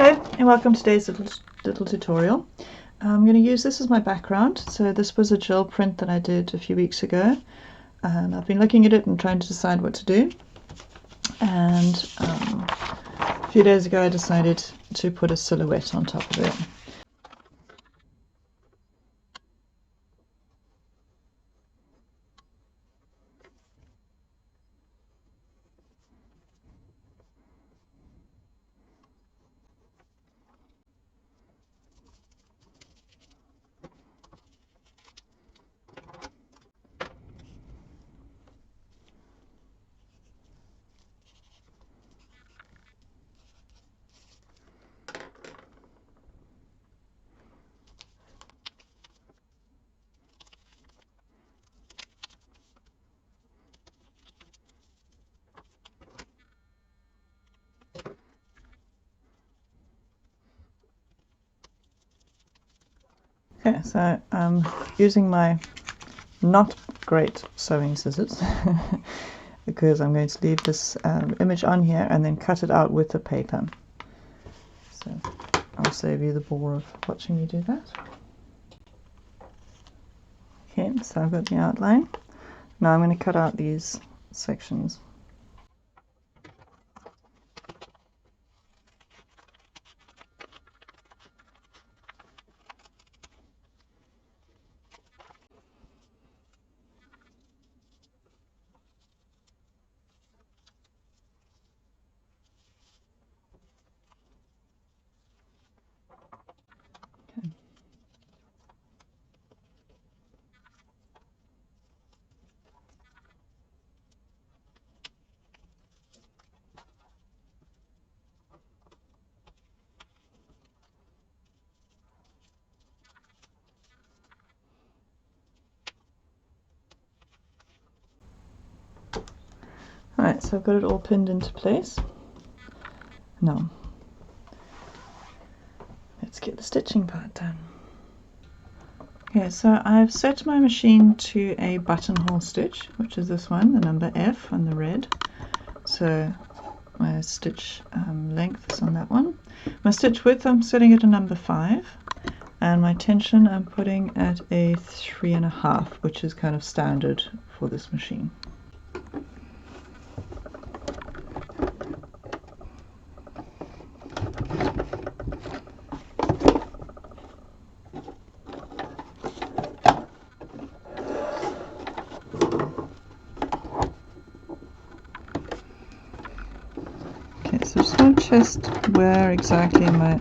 Hello and welcome to today's little tutorial. I'm going to use this as my background. So this was a gel print that I did a few weeks ago, and I've been looking at it and trying to decide what to do. And a few days ago I decided to put a silhouette on top of it. Okay, so I'm using my not great sewing scissors because I'm going to leave this image on here and then cut it out with the paper. So I'll save you the bore of watching me do that. Okay, so I've got the outline. Now I'm going to cut out these sections. Okay. Alright, so I've got it all pinned into place. Now, let's get the stitching part done. Okay, so I've set my machine to a buttonhole stitch, which is this one, the number F on the red. So my stitch length is on that one. My stitch width I'm setting at a number 5, and my tension I'm putting at a 3.5, which is kind of standard for this machine. Okay, so just want to test where exactly my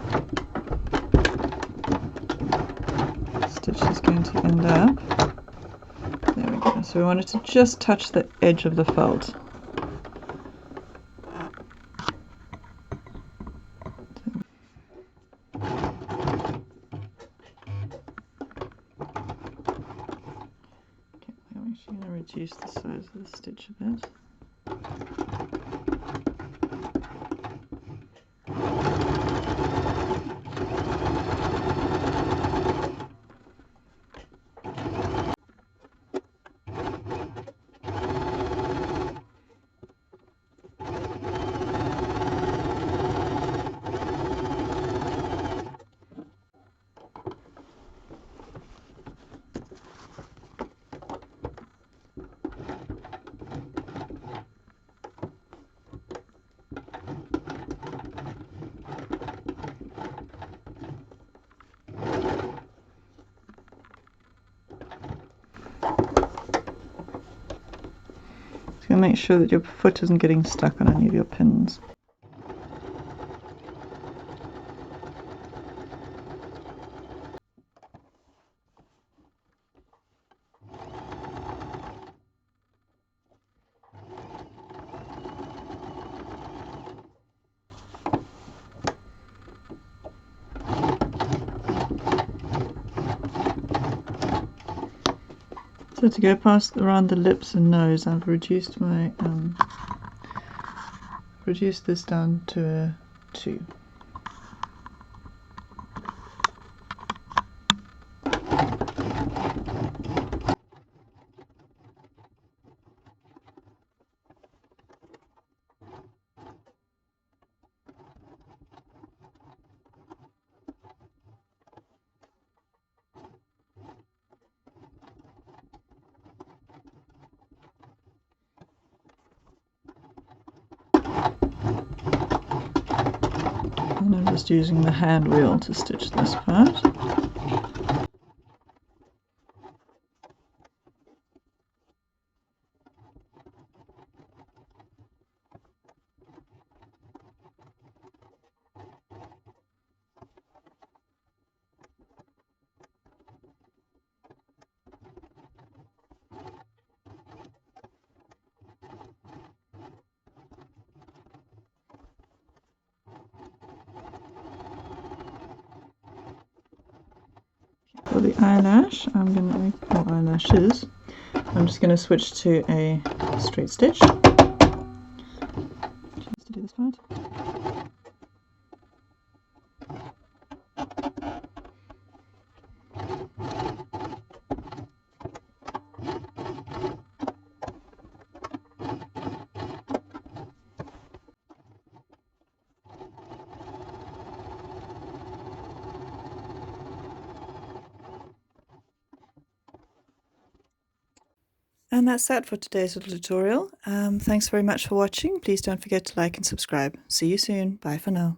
stitch is going to end up. There we go. So we want it to just touch the edge of the felt. Okay, I'm actually going to reduce the size of the stitch a bit. So make sure that your foot isn't getting stuck on any of your pins. So to go past around the lips and nose, I've reduced my reduced this down to a 2. And I'm just using the hand wheel to stitch this part. For the eyelash, eyelashes, I'm just going to switch to a straight stitch. Just to do this part. And that's that for today's little tutorial. Thanks very much for watching. Please don't forget to like and subscribe. See you soon. Bye for now.